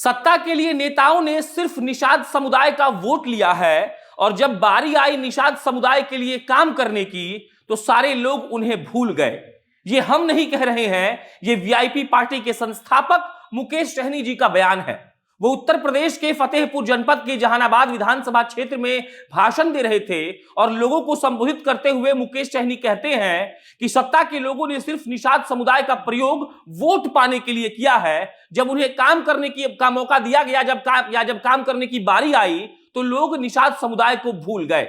सत्ता के लिए नेताओं ने सिर्फ निषाद समुदाय का वोट लिया है और जब बारी आई निषाद समुदाय के लिए काम करने की तो सारे लोग उन्हें भूल गए। ये हम नहीं कह रहे हैं, ये वीआईपी पार्टी के संस्थापक मुकेश सहनी जी का बयान है। वो उत्तर प्रदेश के फतेहपुर जनपद के जहानाबाद विधानसभा क्षेत्र में भाषण दे रहे थे और लोगों को संबोधित करते हुए मुकेश सहनी कहते हैं कि सत्ता के लोगों ने सिर्फ निषाद समुदाय का प्रयोग वोट पाने के लिए किया है। जब उन्हें काम करने का मौका दिया गया, जब काम करने की बारी आई तो लोग निषाद समुदाय को भूल गए।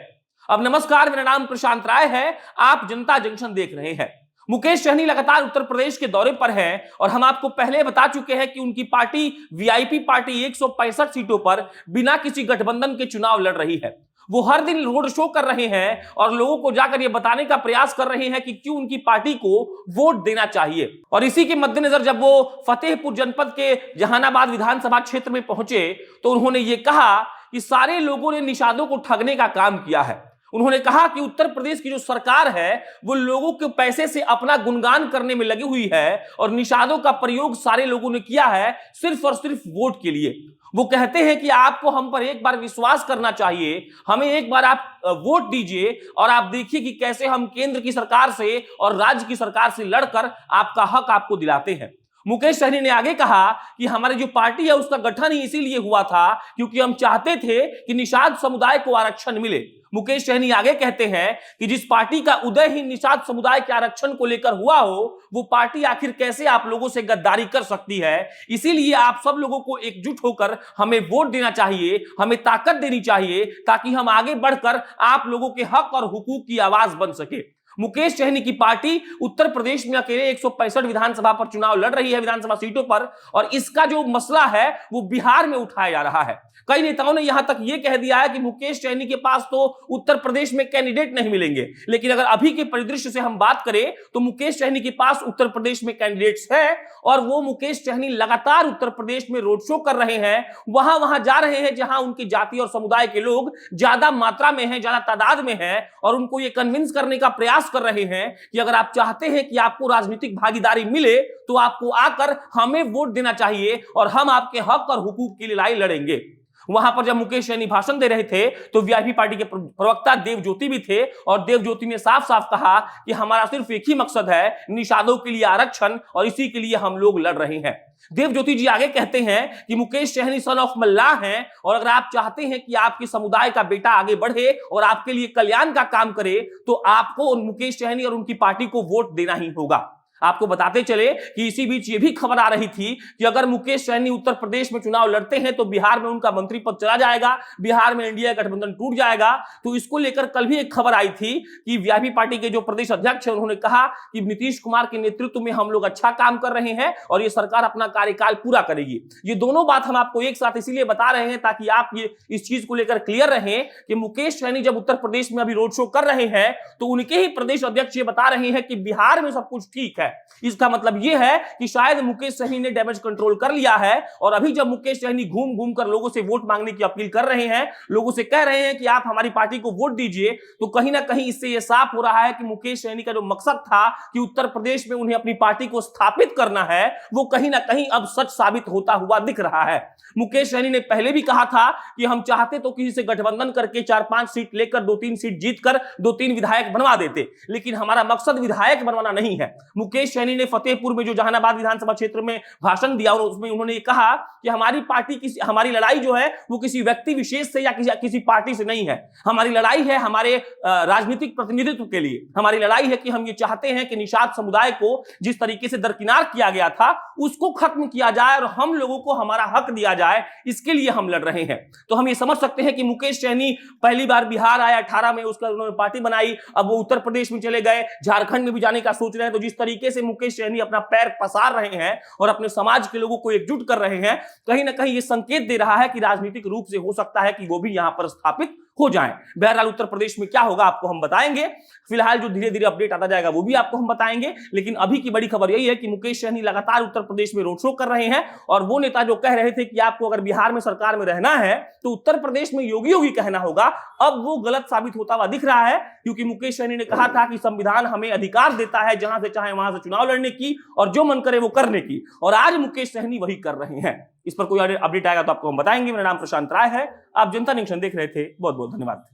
अब नमस्कार, मेरा नाम प्रशांत राय है, आप जनता जंक्शन देख रहे हैं। मुकेश सहनी लगातार उत्तर प्रदेश के दौरे पर हैं और हम आपको पहले बता चुके हैं कि उनकी पार्टी वीआईपी पार्टी 165 सीटों पर बिना किसी गठबंधन के चुनाव लड़ रही है। वो हर दिन रोड शो कर रहे हैं और लोगों को जाकर ये बताने का प्रयास कर रहे हैं कि क्यों उनकी पार्टी को वोट देना चाहिए। और इसी के मद्देनजर जब वो फतेहपुर जनपद के जहानाबाद विधानसभा क्षेत्र में पहुंचे तो उन्होंने ये कहा कि सारे लोगों ने निषादों को ठगने का काम किया है। उन्होंने कहा कि उत्तर प्रदेश की जो सरकार है वो लोगों के पैसे से अपना गुणगान करने में लगी हुई है और निषादों का प्रयोग सारे लोगों ने किया है सिर्फ और सिर्फ वोट के लिए। वो कहते हैं कि आपको हम पर एक बार विश्वास करना चाहिए, हमें एक बार आप वोट दीजिए और आप देखिए कि कैसे हम केंद्र की सरकार से और राज्य की सरकार से लड़कर आपका हक आपको दिलाते हैं। मुकेश सहनी ने आगे कहा कि हमारी जो पार्टी है उसका गठन ही इसीलिए हुआ था क्योंकि हम चाहते थे कि निषाद समुदाय को आरक्षण मिले। मुकेश सहनी आगे कहते हैं कि जिस पार्टी का उदय ही निषाद समुदाय के आरक्षण को लेकर हुआ हो वो पार्टी आखिर कैसे आप लोगों से गद्दारी कर सकती है। इसीलिए आप सब लोगों को एकजुट होकर हमें वोट देना चाहिए, हमें ताकत देनी चाहिए ताकि हम आगे बढ़कर आप लोगों के हक और हुकूक की आवाज बन सके। मुकेश सहनी की पार्टी उत्तर प्रदेश में अकेले 165 विधानसभा पर चुनाव लड़ रही है, विधानसभा सीटों पर, और इसका जो मसला है वो बिहार में उठाया जा रहा है। कई नेताओं ने यहां तक ये कह दिया है कि मुकेश सहनी के पास तो उत्तर प्रदेश में कैंडिडेट नहीं मिलेंगे, लेकिन अगर अभी के परिदृश्य से हम बात करें तो मुकेश सहनी के पास उत्तर प्रदेश में कैंडिडेट्स है और वो मुकेश सहनी लगातार उत्तर प्रदेश में रोड शो कर रहे हैं, वहां जा रहे हैं जहां उनकी जाति और समुदाय के लोग ज्यादा मात्रा में हैं, ज्यादा तादाद में हैं, और उनको ये कन्विंस करने का प्रयास कर रहे हैं कि अगर आप चाहते हैं कि आपको राजनीतिक भागीदारी मिले तो आपको आकर हमें वोट देना चाहिए और हम आपके हक और हुकूक की लड़ाई लड़ेंगे। वहां पर जब मुकेश सहनी भाषण दे रहे थे तो वीआईपी पार्टी के प्रवक्ता देव ज्योति भी थे और देव ज्योति ने साफ साफ कहा कि हमारा सिर्फ एक ही मकसद है, निषादों के लिए आरक्षण, और इसी के लिए हम लोग लड़ रहे हैं। देव ज्योति जी आगे कहते हैं कि मुकेश सहनी सन ऑफ मल्लाह हैं और अगर आप चाहते हैं कि आपके समुदाय का बेटा आगे बढ़े और आपके लिए कल्याण का काम करे तो आपको मुकेश सहनी और उनकी पार्टी को वोट देना ही होगा। आपको बताते चले कि इसी बीच ये भी खबर आ रही थी कि अगर मुकेश सहनी उत्तर प्रदेश में चुनाव लड़ते हैं तो बिहार में उनका मंत्री पद चला जाएगा, बिहार में इंडिया गठबंधन टूट जाएगा। तो इसको लेकर कल भी एक खबर आई थी कि वीआईपी पार्टी के जो प्रदेश अध्यक्ष है उन्होंने कहा कि नीतीश कुमार के नेतृत्व में हम लोग अच्छा काम कर रहे हैं और ये सरकार अपना कार्यकाल पूरा करेगी। ये दोनों बात हम आपको एक साथ इसीलिए बता रहे हैं ताकि आप ये इस चीज को लेकर क्लियर रहें कि मुकेश सहनी जब उत्तर प्रदेश में अभी रोड शो कर रहे हैं तो उनके ही प्रदेश अध्यक्ष ये बता रहे हैं कि बिहार में सब कुछ ठीक है। इसका मतलब यह है कि शायद मुकेश सहनी ने डैमेज कंट्रोल कर लिया है और अभी जब मुकेश सहनी घूम घूम कर लोगों से वोट मांगने की अपील कर रहे हैं, लोगों से कह रहे हैं कि आप हमारी पार्टी को वोट दीजिए, तो कहीं ना कहीं इससे यह साफ हो रहा है कि मुकेश सहनी का जो मकसद था कि उत्तर प्रदेश में उन्हें अपनी पार्टी को स्थापित करना है वो कहीं ना कहीं अब सच साबित होता हुआ दिख रहा है। मुकेश सहनी ने पहले भी कहा था कि हम चाहते तो किसी से गठबंधन करके 4-5 सीट लेकर 2-3 सीट जीतकर 2-3 विधायक बनवा देते, लेकिन हमारा मकसद विधायक बनवाना नहीं है। मुकेश सहनी ने फतेहपुर में जो जहानाबाद विधानसभा क्षेत्र में भाषण दिया और उसमें उन्होंने कहा कि हमारी पार्टी हमारी लड़ाई जो है वो किसी व्यक्ति विशेष से या किसी पार्टी से नहीं है। हमारी लड़ाई है हमारे राजनीतिक प्रतिनिधित्व के लिए। हमारी लड़ाई है कि हम ये चाहते हैं कि निषाद समुदाय को जिस तरीके से दरकिनार किया गया था उसको खत्म किया जाए और हम लोगों को हमारा हक दिया जाए, इसके लिए हम लड़ रहे हैं। तो हम ये समझ सकते हैं कि मुकेश सहनी पहली बार बिहार आया 18 में, उसका उन्होंने पार्टी बनाई, अब वो उत्तर प्रदेश में चले गए, झारखंड में भी जाने का सोच रहे हैं। तो जिस तरीके से मुकेश सहनी अपना पैर पसार रहे हैं और अपने समाज के लोगों को एकजुट कर रहे हैं, कहीं ना कहीं ये संकेत दे रहा है कि राजनीतिक रूप से हो सकता है कि वो भी यहां पर स्थापित हो जाएं। बहरहाल उत्तर प्रदेश में क्या होगा आपको हम बताएंगे, फिलहाल जो धीरे धीरे अपडेट आता जाएगा वो भी आपको हम बताएंगे। लेकिन अभी की बड़ी खबर यही है कि मुकेश सहनी लगातार उत्तर प्रदेश में रोड शो कर रहे हैं और वो नेता जो कह रहे थे कि आपको अगर बिहार में सरकार में रहना है तो उत्तर प्रदेश में योगी योगी कहना होगा, अब वो गलत साबित होता हुआ दिख रहा है, क्योंकि मुकेश सहनी ने कहा था कि संविधान हमें अधिकार देता है जहां से चाहे वहां से चुनाव लड़ने की और जो मन करे वो करने की, और आज मुकेश सहनी वही कर रहे हैं। इस पर कोई अपडेट आएगा तो आपको हम बताएंगे। मेरा नाम प्रशांत राय है, आप जनता जंक्शन देख रहे थे। बहुत बहुत धन्यवाद।